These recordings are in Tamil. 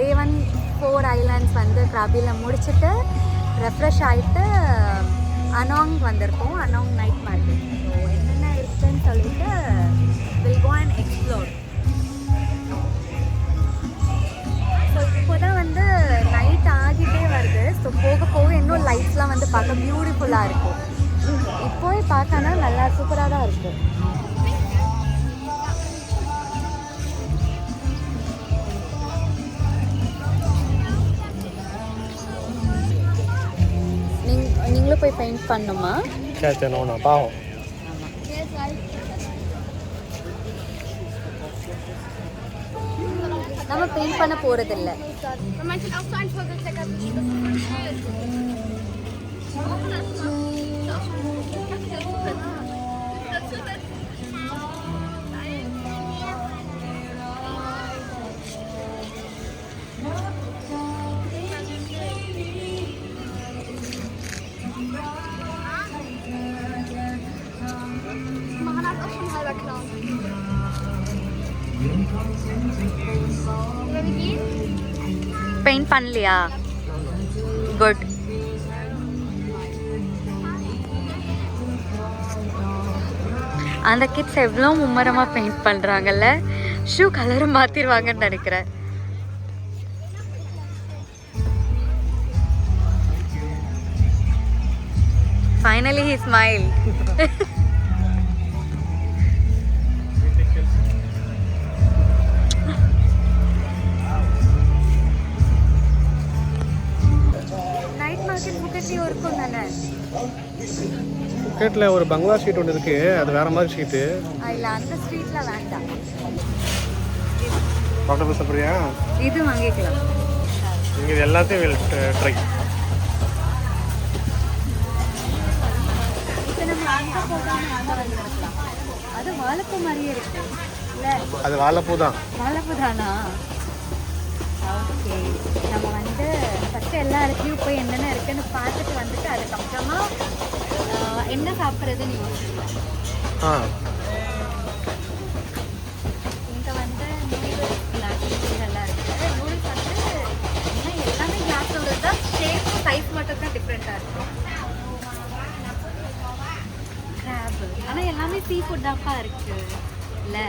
டே 1 4 ஐலாண்ட்ஸ் வந்து கிராபியில் முடிச்சுட்டு ரெஃப்ரெஷ் ஆகிட்டு அனாங் வந்திருக்கோம். அனாங் நைட் மார்க்கெட். ஸோ என்னென்ன இருக்குன்னு சொல்லிட்டு will go and explore. So இப்போ தான் வந்து நைட் ஆகிட்டே வருது. ஸோ போக போக இன்னும் லைட்ஸ்லாம் வந்து பார்க்க பியூட்டிஃபுல்லாக இருக்கும். இப்போவே பார்க்கனா நல்லா சூப்பராக தான் இருக்குது. நீங்களும் போய் பெயிண்ட் பண்ணுமா? சரி நான் பாவம். நம்ம பெயிண்ட் பண்ண போறதில்ல. பெயிண்ட் பண்ணலையா? குட். அந்த கிட்ஸ் எவ்வளோ மும்மரமாக பெயிண்ட் பண்ணுறாங்கல்ல. ஷூ கலரை மாற்றிடுவாங்கன்னு நினைக்கிறேன். Finally he smile. புக்கெட்டில் ஒரு பங்களா ஸ்ட்ரீட் ஒன்று இருக்குது. அது வேறு மாதிரி ஸ்ட்ரீட்டு. இல்லை அந்த ஸ்ட்ரீட்டில் வேண்டாம். ஆக்டோபஸ் சாப்பிட்றியா? இது வாங்கிக்கலாம். நீங்கள் இது எல்லாத்தையும் ட்ரை. அது வாழைப்பூ மாதிரியே இருக்கு. அது வாழைப்பூ தான். வாழைப்பூ தானா? ஓகே. நம்ம வந்து ஃபஸ்ட்டு எல்லா இடத்துலையும் போய் என்னென்ன இருக்குன்னு பார்த்துட்டு வந்துட்டு அதுக்கப்புறமா என்ன சாப்பிட்றதுன்னு யோசிக்கலாம். இங்கே வந்து நூடுல்ஸ் கிளாஸ் இதெல்லாம் இருக்குது. நூடுல்ஸ் வந்து எல்லாமே கிளாஸ் நூடுல்ஸ் தான். ஷேப் சைஸ் மட்டும் தான் டிஃப்ரெண்ட்டாக இருக்கும். கிராப் ஆனால் எல்லாமே சீ ஃபுட்டாப்பா இருக்குது இல்லை?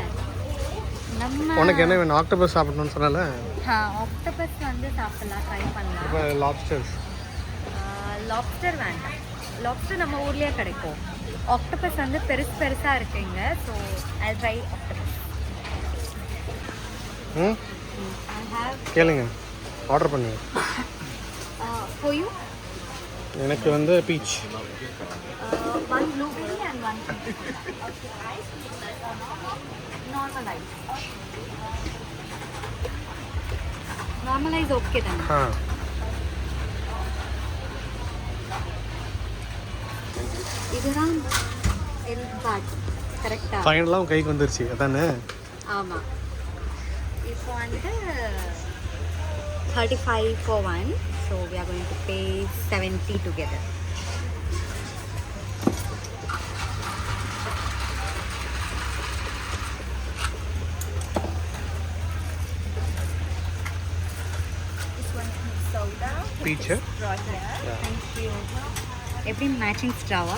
நம்ம உனக்கு என்ன வேணும்? ஆக்டோபஸ் சாப்பிடணும்னு சொன்னால. ஆக்டோபஸ் வந்து சாப்பிடலாம், ட்ரை பண்ணலாம். இப்போ லாப்ஸ்டர்ஸ். லாப்ஸ்டர் வேண்டாம். லாப்ஸ்டர் நம்ம ஊர்லேயே கிடைக்கும். ஆக்டோபஸ் வந்து பெருசாக இருக்குங்க. So I try octopus. கேளுங்க, ஆர்டர் பண்ணுங்க. for you எனக்கு வந்து beach. one blueberry and one okay ice normal ice. Normal ice okay then. இதுதான் எல்பாட் கரெக்ட்டா? ஃபைனலா உன் கைக்கு வந்துருச்சு அதானே? ஆமா. இப்போ வந்து 35 for one, so we are going to pay 70 together. This one is soda. Peach. Yeah. Thank you. Every matching straw.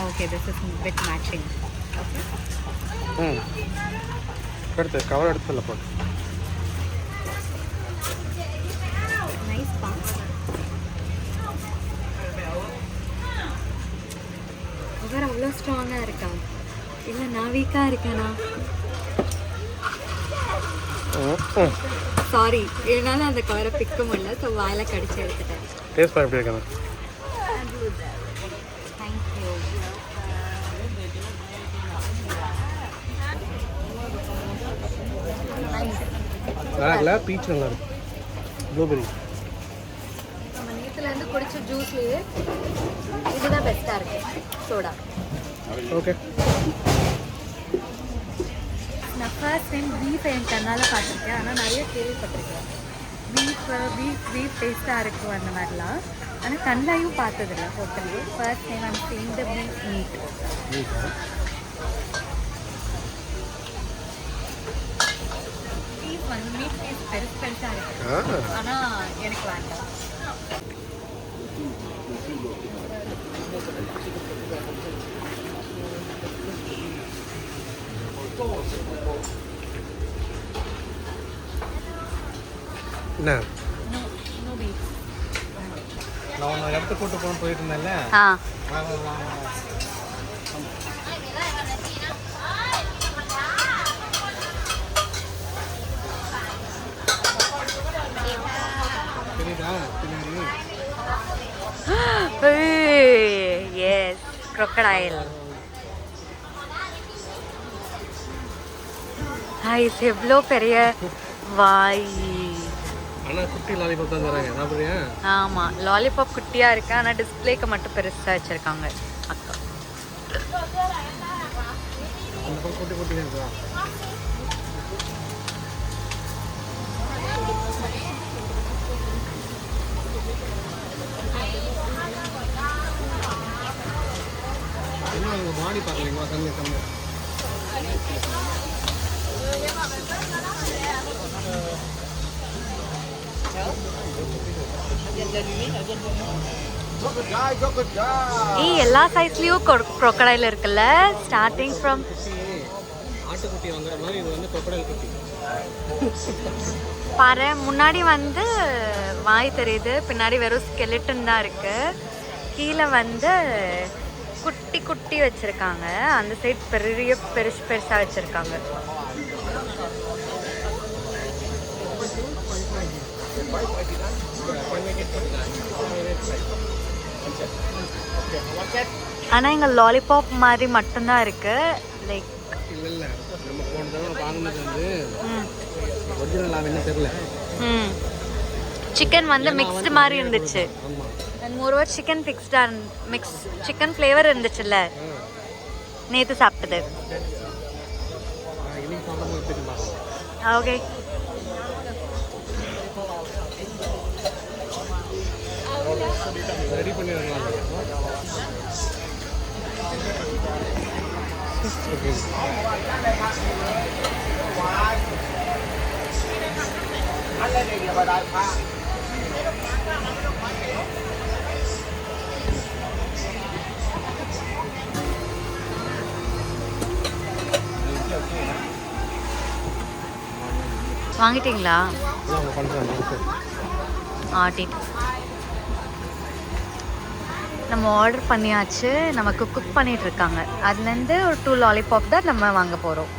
Okay, this is bit matching. Okay. எடுத்து கவர் எடுத்துல போடு. Nice pan. இவர் அவ்வளோ ஸ்ட்ராங்காக இருக்கா? இல்லை நான் வீக்காக இருக்கேனா? சாரி, என்னால் அந்த கவரை பிக்க முடியல. ஸோ வாயில் கடிச்சு எடுத்துட்டேன். டேஸ்ட் எப்படி இருக்கேன்? தேங்க்யூ. நல்லா இருக்குல்ல? பீச் நல்லா இருக்கு. ப்ளூபெரி நம்ம நேற்றுலேருந்து குடிச்ச ஜூஸ்லேயே இதுதான் பெஸ்ட்டாக இருக்குது. சோடா. ஓகே. நான் ஃபர்ஸ்ட் டைம் பீஃப் என் கண்ணால் பார்த்துருக்கேன். ஆனால் நிறைய கேள்விப்பட்டிருக்கேன். பீஃப் டேஸ்ட்டாக இருக்கும் அந்த மாதிரிலாம். ஆனால் கண்ணையும் பார்த்ததில்ல ஹோட்டல்லே. First time I'm seeing the beef meat. வந்து மீட் பீஸ் பெருசாக இருக்கு. ஆனால் எனக்கு வேண்டாம். என்ன நோ பீஃப். நான் உன்னை இடத்த கூட்டு போகணும்னு போயிட்டு இருந்தேன்ல. வாங்க வாங்க. தெரியுதா பின்னாடி? S, crocodile. ஐஸ் எவ்வளோ பெரிய வாய். ஆனால் குட்டி லாலிபாப் தான் தராங்க. சாப்பிட்றியா? ஆமாம், லாலிபாப் குட்டியாக இருக்கு, ஆனால் டிஸ்பிளேக்கு மட்டும் பெருசாக வச்சுருக்காங்க அக்கா. அந்த பக்கம் குட்டி குட்டி தான் இருக்கா? என்ன மாடி பார்க்கலீங்களா? கம்மி கம்மி. எல்லா சைஸ்லயும் crocodile இருக்குல்ல, ஸ்டார்டிங் ஃப்ரம் ஆட்டுக்குட்டி வாங்குற மாதிரி இது வந்து crocodile குட்டி. பாரு, முன்னாடி வந்து வாய் தெரியுது, பின்னாடி வெறும் ஸ்கெலிட்டன் தான் இருக்கு. கீழே வந்து குட்டி குட்டி வச்சிருக்காங்க, அந்த சைட் பெரிய பெருசா வச்சிருக்காங்க. ஆனா இங்க லாலிபாப் மாதிரி மட்டும்தான் இருக்கு. லைக் இல்ல நம்ம போன தடவை வாங்குனது வந்து ஒரிஜினல் நான் என்ன தெரியல. சிக்கன் வந்து மிக்ஸ்டு மாதிரி இருந்துச்சு. Moreover chicken mix chicken flavour இருந்துச்சுல்ல நேற்று சாப்பிட்டது. ஓகே, ரெடி பண்ணிடலாம். வாங்கிட்டீங்களா? பண்ணுறேன். நம்ம ஆர்டர் பண்ணியாச்சு, நமக்கு குக் பண்ணிட்டு இருக்காங்க. அதுலேருந்து ஒரு 2 லாலிபாப் தான் நம்ம வாங்க போகிறோம்.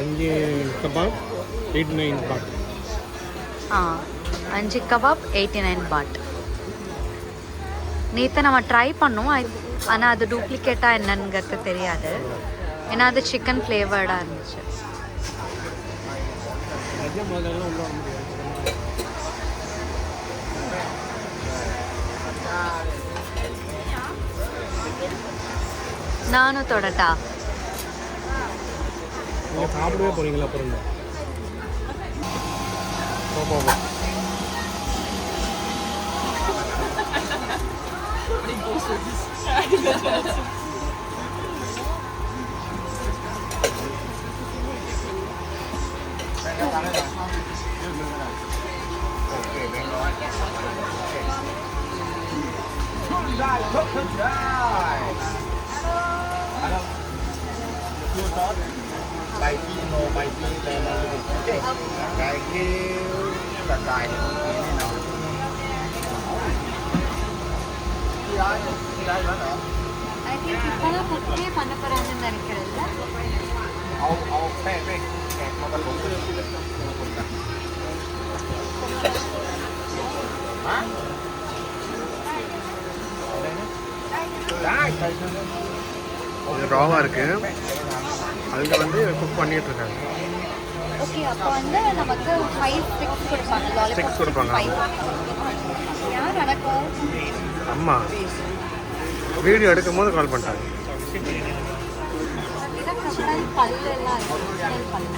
5 கபாப் 89 பாட். 5 கபாப் 89 பாட். நேற்று நம்ம ட்ரை பண்ணோம், ஆனால் அது டூப்ளிகேட்டாக என்னங்கிறது தெரியாது, ஏன்னா அது சிக்கன் ஃப்ளேவர்டாக இருந்துச்சு. நானும் தொடட்டா? நீங்கள் சாப்பிடவே போறீங்களா? அப்புறம் bài chi nô bài chi đây là cái kêu là cài này nào பண்ண போறாங்கன்னு நினைக்கிறேன்ல. ராவாக இருக்கு, அதில் வந்து குக் பண்ணிட்டு இருக்காங்க. ஓகே, அப்போ வந்து நமக்கு 5 6 கொடுப்பாங்க. லாலிபாப் 6 கொடுப்பாங்க. யார் அடக்கம்? அம்மா வீடியோ எடுக்கும் போது கால் பண்ணிட்டாங்க. பல்லு எல்லாம் பல்லு.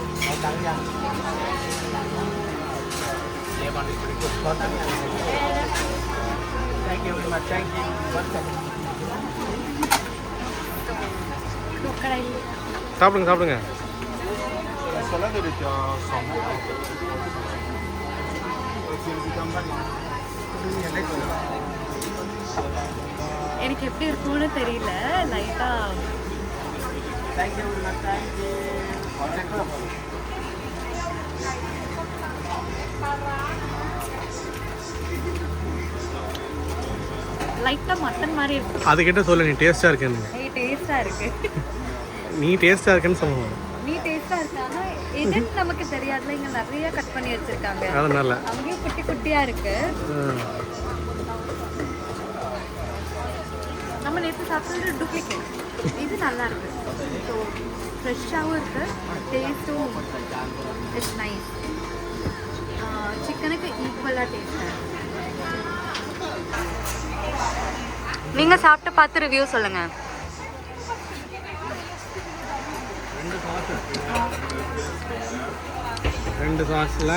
சாப்பிடுங்க சாப்பிடுங்க. Celle-là elle était à 100 €. எனக்கு எப்படி இருக்கும்னு தெரியல லைட்டா லைட்டா மட்டன் மாதிரி இருக்கு. அதுக்கிட்ட சொல்ல நீ டேஸ்ட்டாக இருக்கேன்னு. டேஸ்டா இருக்கு. நீ டேஸ்ட்டாக இருக்கேன்னு சொல்லணும். நீ டேஸ்டா இருக்கானா எதுன்னு நமக்கு தெரியாதுல. இங்க நிறைய கட் பண்ணி வச்சிருக்காங்க. அதனால அங்கேயும் குட்டி குட்டியா இருக்கு. நம்ம நேற்று சாப்பிட்றது டூப்ளிகேட். இது நல்லா இருக்கு. ஸோ ஃப்ரெஷ்ஷாகவும் இருக்கு. டேஸ்ட்டும் இட்ஸ் நைஸ். சிக்கனுக்கு ஈக்குவலாக டேஸ்டாக இருக்கு. நீங்கள் சாப்பிட்டு பார்த்து ரிவ்யூ சொல்லுங்கள். ரெண்டு சாஸில்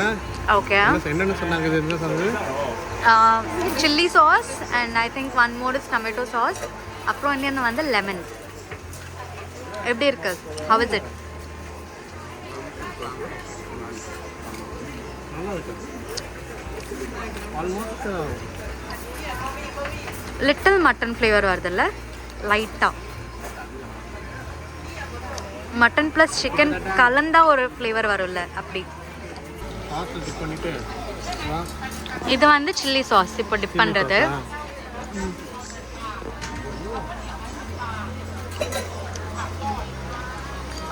ஓகே என்னென்ன சொன்னாங்க? இது என்ன சொன்னது? Chilli sauce and I think one more is tomato sauce. அப்புறம் இன்னொன்று வந்து லெமன். எப்படி இருக்கு? How is it? நல்லா இருக்கு. ஆல்மோஸ்ட் லிட்டில் மட்டன் ஃப்ளேவர் வருதுல்ல லைட்டாக. மட்டன் ப்ளஸ் சிக்கன் கலந்தா ஒரு ஃப்ளேவர் வரும்ல அப்படி. சாஸில் டிப் பண்ணிவிட்டு இது வந்து சில்லி சாஸ் இப்போ டிப் பண்ணுறது.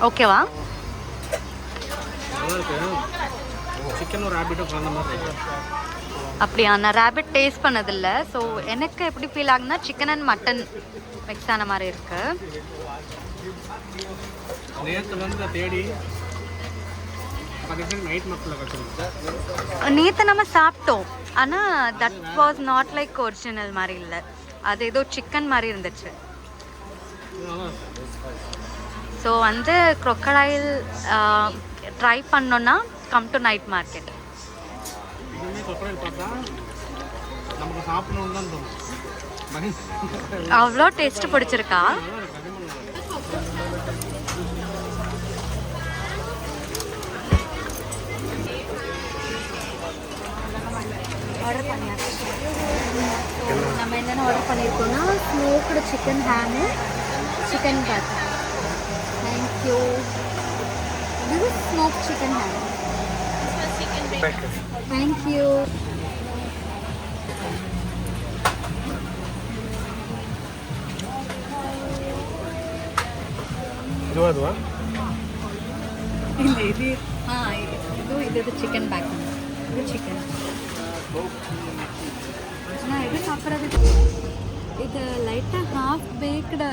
ஓகேவா? நல்லா இருக்கு. சிக்கன் ஒரு ஹேபிட்டும் கலந்த மாதிரி இருக்கு. அப்படியா? நான் ரேபிட் டேஸ்ட் பண்ணதில்லை. ஸோ எனக்கு எப்படி ஃபீல் ஆகுதுன்னா சிக்கன் அண்ட் மட்டன் மிக்ஸ் ஆன மாதிரி இருக்கு. நேற்று வந்து தேடி நைட் மசாலா கற்றுக்கணும். நேற்று நம்ம சாப்பிட்டோம். ஆனால் that was not like original மாதிரி இல்லை. அது ஏதோ சிக்கன் மாதிரி இருந்துச்சு. ஸோ வந்து crocodile ட்ரை பண்ணோன்னா கம் டு நைட் மார்க்கெட். இதுவுமே crocodile பார்த்தா நமக்கு சாப்பிடணும்னு தான் தோணும். அவ்வளோ டேஸ்ட் பிடிச்சிருக்கா? ஆர்டர் பண்ணியாச்சு. நம்ம என்னென்ன ஆர்டர் பண்ணியிருக்கோம்னா ஸ்மோக்டு சிக்கன் ஹேமு, சிக்கன் பட். தேங்க்யூ. இது ஸ்மோக் சிக்கன் ஹேம். தேங்க்யூ. இதுவா இல்லை இது இது சிக்கன் பேக். இது சிக்கன். நான் இது சாப்பிட்றது இது லைட்டாக ஹாஃப் பேக்டு.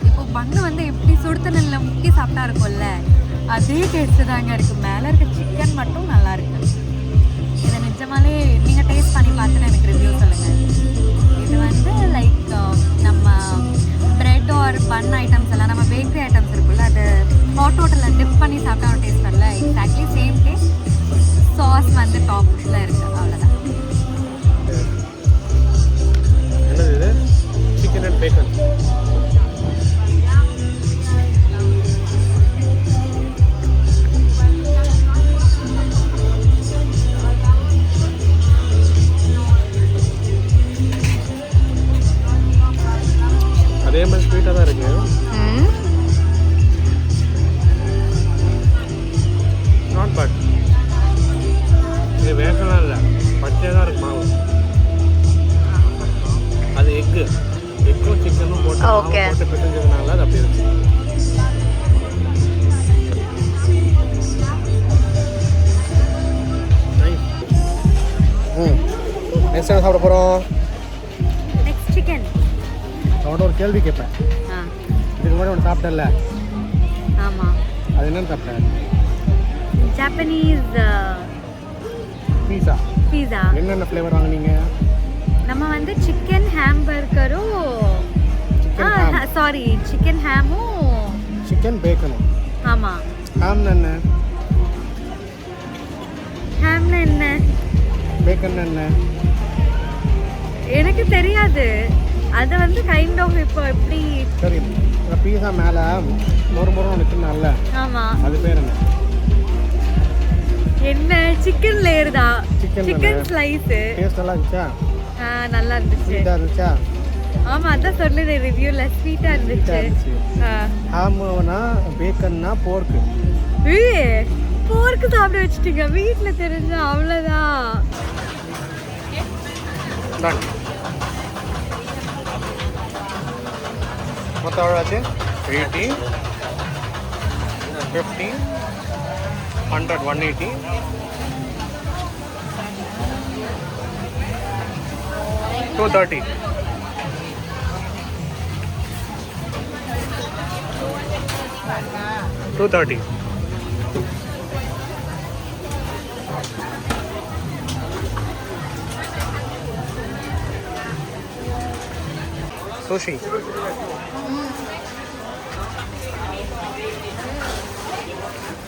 இப்போ பண்ணு வந்து எப்படி சுடுத்தண்ணில் முக்கி சாப்பிட்டா இருக்கும்ல அதே டேஸ்ட்டு தாங்க இருக்குது. மேலே இருக்க சிக்கன் மட்டும் நல்லா இருக்கு. இதை நிஜமாலே நீங்கள் டேஸ்ட் பண்ணி பார்த்துட்டு எனக்கு ரிவ்யூ சொல்லுங்கள். இது வந்து லைக் நம்ம ப்ரெட் ஆர் பன் ஐட்டம்ஸ் எல்லாம் நம்ம பேக்கரி ஐட்டம்ஸ் இருக்குல்ல அது ஹாட் வாட்டரில் டிப் பண்ணி சாப்பிட்டா ஒரு டேஸ்ட் வரல. Exactly same taste. சாஸ் வந்து டாப்பில் இருக்குது. அவ்வளோதான். என்னது? Chicken and bacon. அதே மாதிரி ஸ்வீட்டாக தான் இருக்கு. நாட் பட் இது வேகலாம் இல்லை, பச்சையாக தான் இருக்கு மாவு. அது எக்கும் சிக்கனும் போட்டு போட்டு பிசைஞ்சதுனால அது அப்படி இருக்கு. நெக்ஸ்ட் என்ன சாப்பிட போகிறோம்? Next chicken. அவன்கிட்ட ஒரு கேள்வி கேட்பேன். இதுக்கு முன்னாடி ஒன்று சாப்பிட்டல? ஆமாம். அது என்னன்னு சாப்பிட்டேன்? ஜாப்பனீஸ் பீஸா. என்னென்ன ஃப்ளேவர் வாங்குனீங்க? நம்ம வந்து சிக்கன் ஹாம்பர்கரும் சாரி சிக்கன் ஹேமும் சிக்கன் பேக்கனும். ஆமாம். ஹாம்னா என்ன? ஹேம்னா என்ன? பேக்கன் என்ன? எனக்கு தெரியாது. அது வந்து கைண்ட் ஆஃப் இப்போ எப்படி சரி பீஸா மேலே மொறு மொறு நிற்கணும்ல ஆமாம் அது பேர் என்ன? சிக்கன் சிக்கன் ஸ்லைஸு டேஸ்ட் நல்லா இருந்துச்சா? நல்லா இருந்துச்சு. ஸ்வீட்டாக இருந்துச்சா? ஆமாம், அதான் சொன்னேன் ரிவ்யூவில், ஸ்வீட்டாக இருந்துச்சு. ஹாம்னா பேக்கன்னா போர்க்கு. போர்க்கு சாப்பிட வச்சுட்டீங்க. வீட்டில் தெரிஞ்சா அவ்வளோதான். மொத்தம் எவ்வளோ ஆச்சு? 80, 50, 100, 180. $230. $230. Sushi.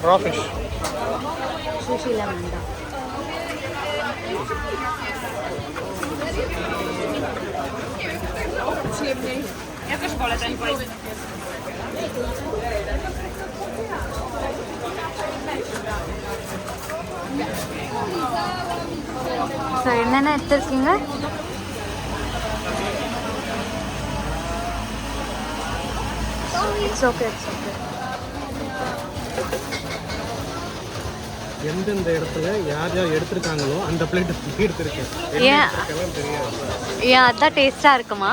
Raw fish. சுஷியில் வேண்டாம். ஸோ என்னென்ன எடுத்துருக்கீங்க? It's okay, it's okay. எந்தெந்த இடத்துல யார் யார் எடுத்திருக்காங்களோ அந்த பிளேட் எடுத்திருக்கேன். ஏன் தெரியாது. ஏன் அதான் டேஸ்ட்டாக இருக்குமா?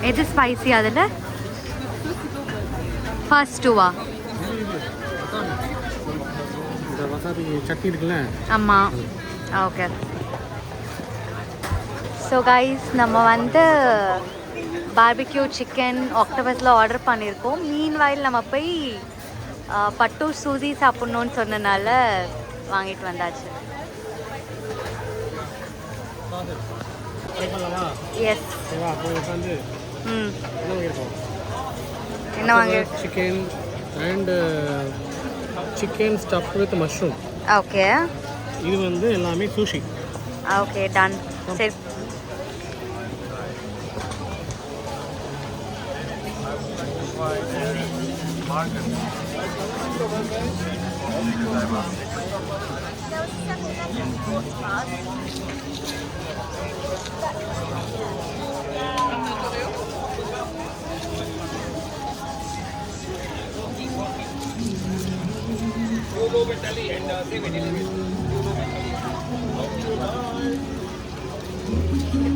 எது ஸ்பைசி அதில்? ஃபர்ஸ்ட் டூவா? இந்த வசாபி சட்னி இருக்குல்ல? ஆமாம், ஓகே. ஸோ கைஸ், நம்ம வந்து பார்பிக்யூ சிக்கன் ஆக்டோபஸில் ஆர்டர் பண்ணியிருக்கோம். மீன்வாயில் நம்ம போய் பட்டு சூசி சாப்பிட்ணுன்னு சொன்னனால வாங்கிட்டு வந்தாச்சு. எஸ். என்ன வாங்கி? Chicken and chicken stuff with mushroom. Okay. இது வந்து எல்லாமே சூஷி. Okay, ton. சரி.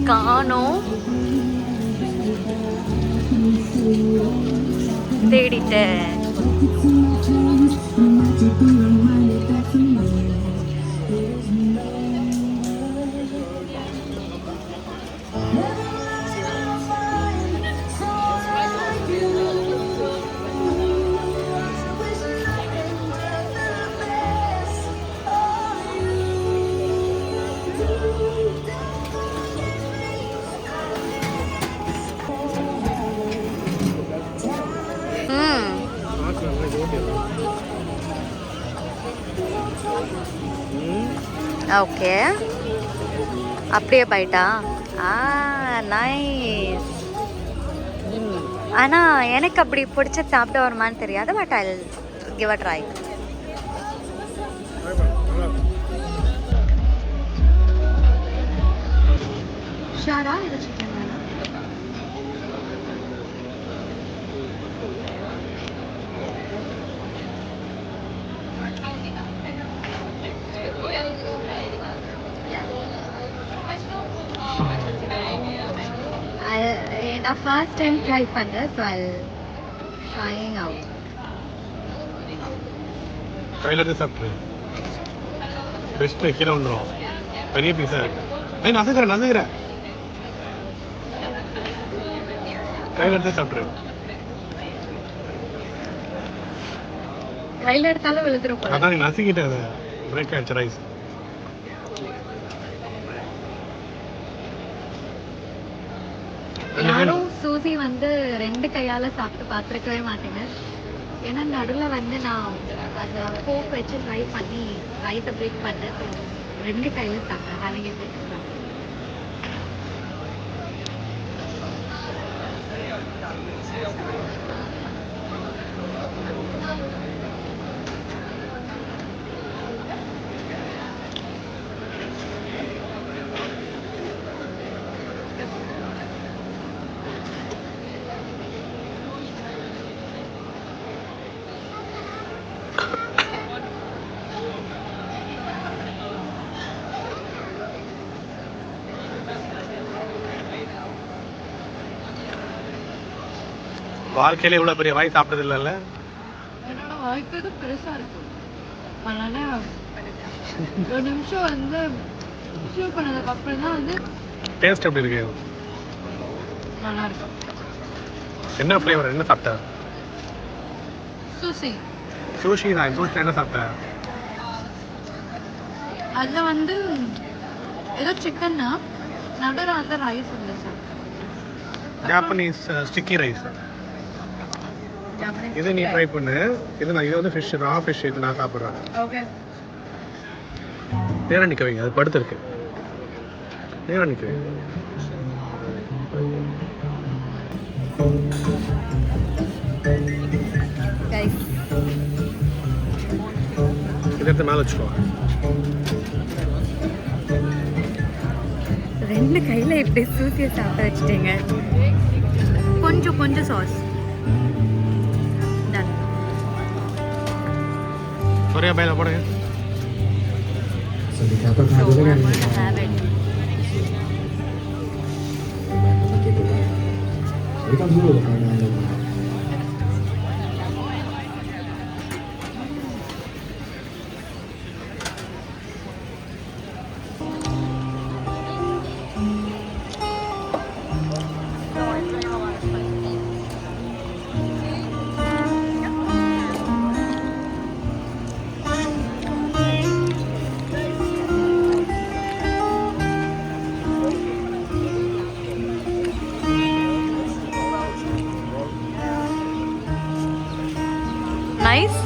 காணோம், தேடிட்டேன். ஓகே, அப்படியே பைட்டா? நைஸ். ஆனால் எனக்கு அப்படி பிடிச்ச சாப்பிட வருமானு தெரியாது. But I give a try. ஷாரா இது சிக்கன் வேணும். நான் ஃபர்ஸ்ட் டைம் ட்ரை பண்ணேன். So I trying out. கையில் எடுத்து சாப்பிட்ரு. பெஸ்ட்டு கீழே வந்துடும். பெரிய பீஸாக இருக்கு. நசுக்கிறேன். கையில் எடுத்து சாப்பிட்ரு. கையில் எடுத்தாலும் விழுந்துரும். அதான் நீ நசுக்கிட்ட அதை பிரேக் ஆயிடுச்சு ரைஸ். யாரும் சூசி வந்து 2 கையால் சாப்பிட்டு பார்த்துருக்கவே மாட்டேங்க. ஏன்னா நடுவில் வந்து நான் அந்த ஃபோக் வச்சு ட்ரை பண்ணி ரைஸை பிரேக் பண்ணேன். 2 கையில் சாப்பிட்டேன். அவங்க வாழ்க்கையில இவ்வளோ பெரிய வாய் சாப்பிட்டது இல்லைல்ல? என்னோட வாய்ப்பு இது பெருசாக இருக்கும். அதனால் ஒரு நிமிஷம் வந்து ரிசீவ் பண்ணதுக்கப்புறம் தான் வந்து டேஸ்ட் எப்படி இருக்கு? நல்லா இருக்கும். என்ன ஃப்ளேவர்? என்ன சாப்பிட்ட? சூசி. சூஷி தான். சூஷி என்ன சாப்பிட்ட? அதில் வந்து ஏதோ சிக்கன்னா நடுவில் வந்து ரைஸ் இல்லை சார். Japanese sticky rice. இது நீ ட்ரை பண்ணு. இது வந்து ஃபிஷ், ரா ஃபிஷ். இது நான் சாப்பிட்றேன். ஓகே. நேராக நிற்க வைங்க, அது படுத்துருக்கு. நேராக நிற்க வைங்க. இதை மேலே வச்சுக்கோ. 2 கையில் எப்படி சூசியை சாப்பிட வச்சுட்டீங்க. கொஞ்சம் சாஸ். ஒரே பையில போடுங்க. நைஸ்.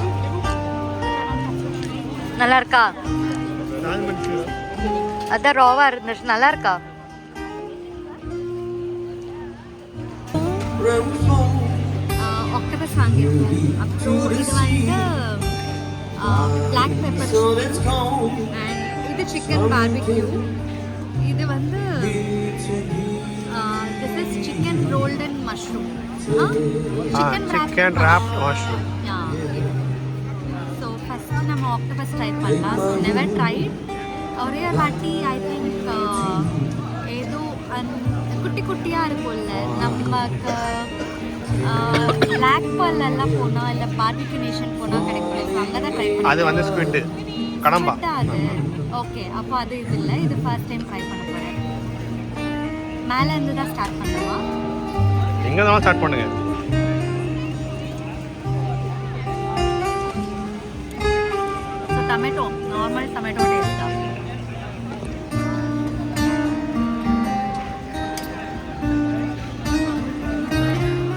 நல்லா இருக்கா? அதான் ராவா இருந்துச்சு. நல்லா இருக்கா? ஆக்டோபஸ் வாங்கியிருக்கோம். அப்புறம் இது வந்து பிளாக் பெப்பர் அண்ட் இது சிக்கன் பார்பிக்யூ. இது வந்து this is chicken rolled and mushroom. Chicken wrap mushroom. So first நம்ம ஆக்டோபஸ் ட்ரை பண்ணலாம். So never tried. ஒரே வாட்டி ஐ திங்க் ஏதோ குட்டி குட்டியாக இருக்கும்ல, நமக்கு பிளாக் பால்லாம் போனால் இல்லை பார்பிக்யூ நேஷன் போனால் கிடைக்கும். ஸோ அங்கே தான் ட்ரை பண்ணி. அது வந்து ஸ்குவிட் கடம்பா. அது ஓகே. அப்போ அது இது இல்லை. இது ஃபர்ஸ்ட் டைம் ட்ரை பண்ண போகிறேன். மேலே இருந்து தான் ஸ்டார்ட் பண்ணுவா. எங்கே தான் ஸ்டார்ட் பண்ணுங்க. So tomato, normal tomato taste தான்.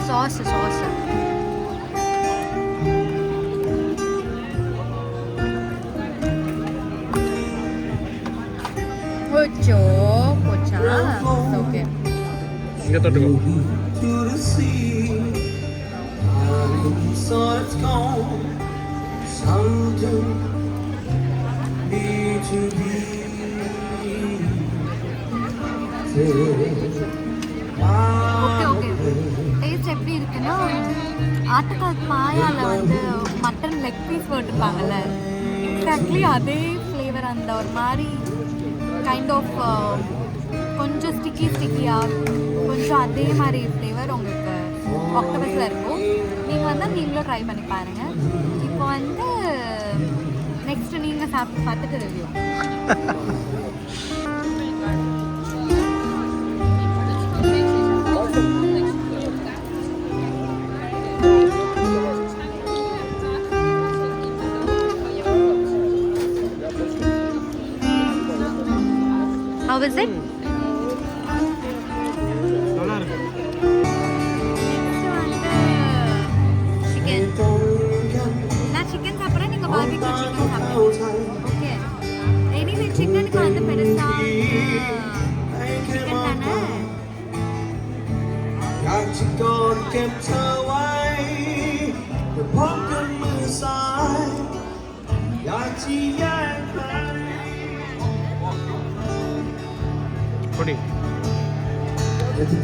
சாஸ் போச்சா ஓகே. இங்கே தொட்டுக்கோ. ஓகே டேஸ்ட் எப்படி இருக்குன்னா, ஆட்டுக்கால் பாயால வந்து மட்டன் லெக் பீஸ் போட்டிருப்பாங்கல்ல, எக்ஸாக்ட்லி அதே ஃப்ளேவர். அந்த ஒரு மாதிரி கைண்ட் ஆஃப் கொஞ்சம் ஸ்டிக்கியாக கொஞ்சம் அதே மாதிரி ஃப்ளேவர் உங்களுக்கு ஆக்டோபஸில் இருக்கும். நீங்கள் வந்தால் நீங்களும் ட்ரை பண்ணி பாருங்கள். இப்போ வந்து நெக்ஸ்ட்டு நீங்கள் சாப்பிட்டு பார்த்துட்டு ரிவ்யூ. How is it? நல்லா இருக்கு. Chicken. நான் chicken சாப்பிட்றேன், நீங்கள் barbecue chicken சாப்பிடுங்க. ஓகே. எனிவே சிக்கனுக்கு வந்து பெருசா சிக்கன் தானே. பொடி. இது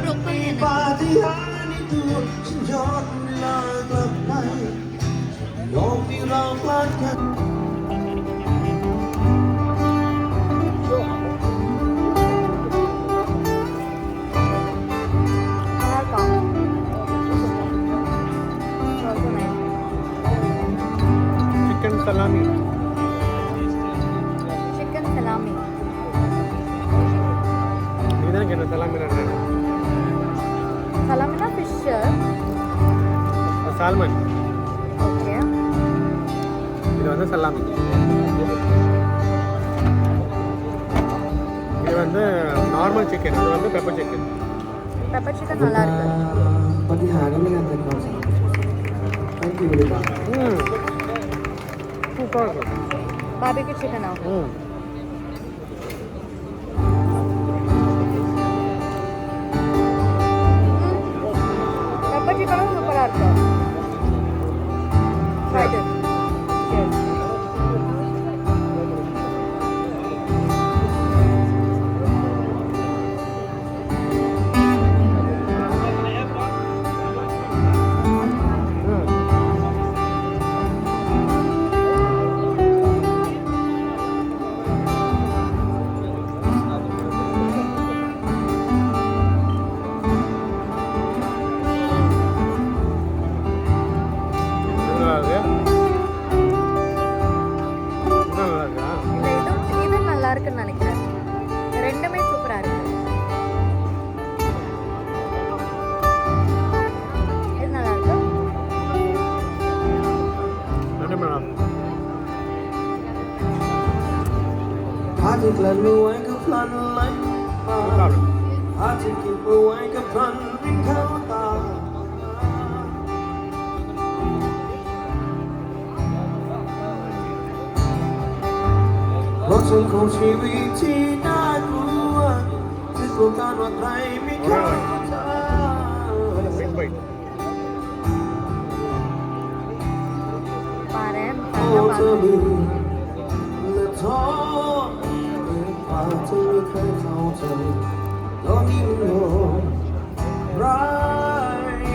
broccoli என்ன? சலாமிக்கு என்ன சலாமி என்ன? சலாமினா ஃபிஷ்ஷு. சால்மன். ஓகே. இது வந்து சலாமி. இது வந்து நார்மல் சிக்கன். இது வந்து பெப்பர் சிக்கன். பெப்பர் சிக்கன் நல்லா இருக்கு. சூப்பராக இருக்கும். பார்பிக்யூ சிக்கனா? பெப்பர் சிக்கனும் சூப்பராக இருக்கும். ரைட்டு. இது நல்லா இருக்குன்னு நினைக்கிறேன். ரெண்டுமே சூப்பரா இருக்கு. இது நல்லா இருக்கு. ரெண்டுமே நல்லா இருக்கு.รถชนของชีวิตที่น่ากลัวที่สุดการว่าใครไม่เข้าใจ Big bite. பாரு, โอ้เธอมีและท้อปากเธอไม่เคยเข้าใจโลกนี้มันโหดร้าย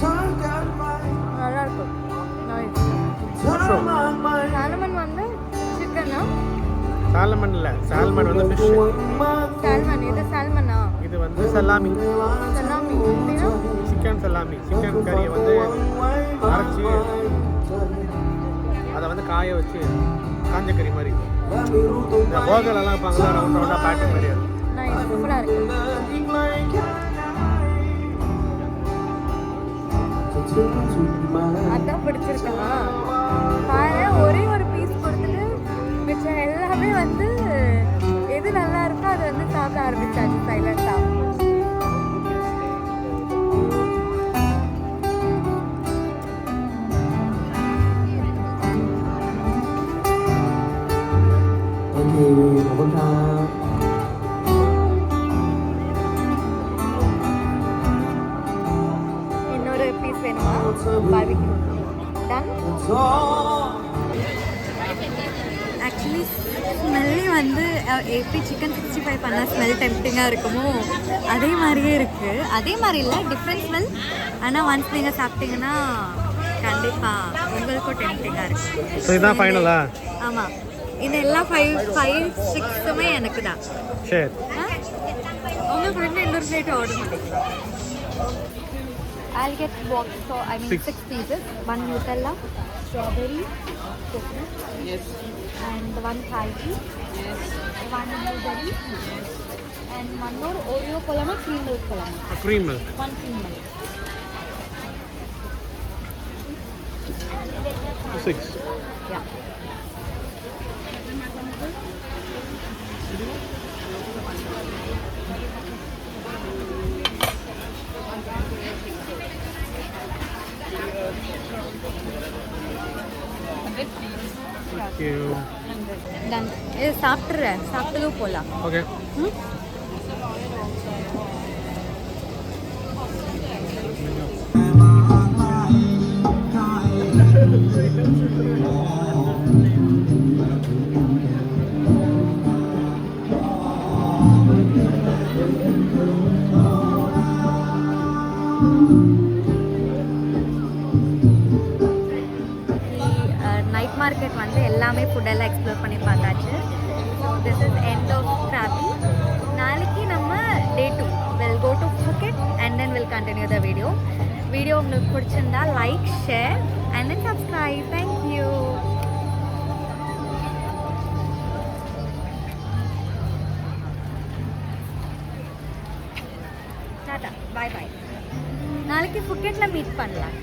ทางกันไป நல்லா இருக்கு. Nice. เธอมากมาย சாலமன் வந்து சிக்கனா? சால்மன் இல்லை, சால்மன் வந்து ஃபிஷ். சால்மன். இது சால்மனா? இது வந்து சலாமி. சலாமி அப்படின்னா சிக்கன் சலாமி. சிக்கன் கறியை வந்து அரைச்சி அதை வந்து காய வச்சு காஞ்ச கறி மாதிரி இருக்கும். இந்த பர்கர்லாம் வைப்பாங்களா, ரவுண்ட் ரவுண்டாக பேட்டு மாதிரி இருக்கும். நைஸ். சூப்பராக இருக்கு. அதான் பிடிச்சிருக்கா? பாரு, ஒரே ஒரு பீஸ் கொடுத்துட்டு மிச்சம் எல்லாமே வந்து எது நல்லா இருக்கோ அதை வந்து சாப்பிட ஆரம்பிச்சாச்சு சைலண்டா. இன்னொரு பீஸ் வேணுமா? பார்பிக்யூ. டன். ஆக்சுவலி ஸ்மெல்லி வந்து எப்படி சிக்கன் 65 பண்ணால் ஸ்மெல் டெம்ப்டிங்காக இருக்குமோ அதே மாதிரியே இருக்குது. அதே மாதிரி இல்லை, டிஃப்ரெண்ட் ஸ்மெல். ஆனால் ஒன்ஸ் நீங்கள் சாப்பிட்டீங்கன்னா கண்டிப்பாக உங்களுக்கும் டெம்ப்டிங்காக இருக்குது. ஸோ இதுதான் ஃபைனலா? ஆமாம். இது எல்லாம் 5-6மே எனக்கு தான். சரி. உங்கள் ஃப்ரெண்டு இன்னொரு பிளேட் ஆர்டர் பண்ணிக்கலாம். I'll get box, so I mean 6 pieces. One Nutella, strawberry, coconut, yes, and one Thai tea, yes, one blueberry, yes, and one more Oreo column, cream milk column. Cream milk. One cream milk. 6. Yeah. Thank you. Done. இது சாப்பிட்டதும் போகலாம். Okay. நைட் மார்க்கெட் வந்து எல்லாமே ஃபுட்டெல்லாம் எக்ஸ்ப்ளோர் பண்ணி பார்த்தாச்சு. So this is end of travel. நாளைக்கு நம்ம day 2 will go to Phuket and then will continue the video. Video உங்களுக்கு பிடிச்சிருந்தா like, share and then subscribe. Thank you. ஃபுக்கெட்டில் மீட் பண்ணலாம்.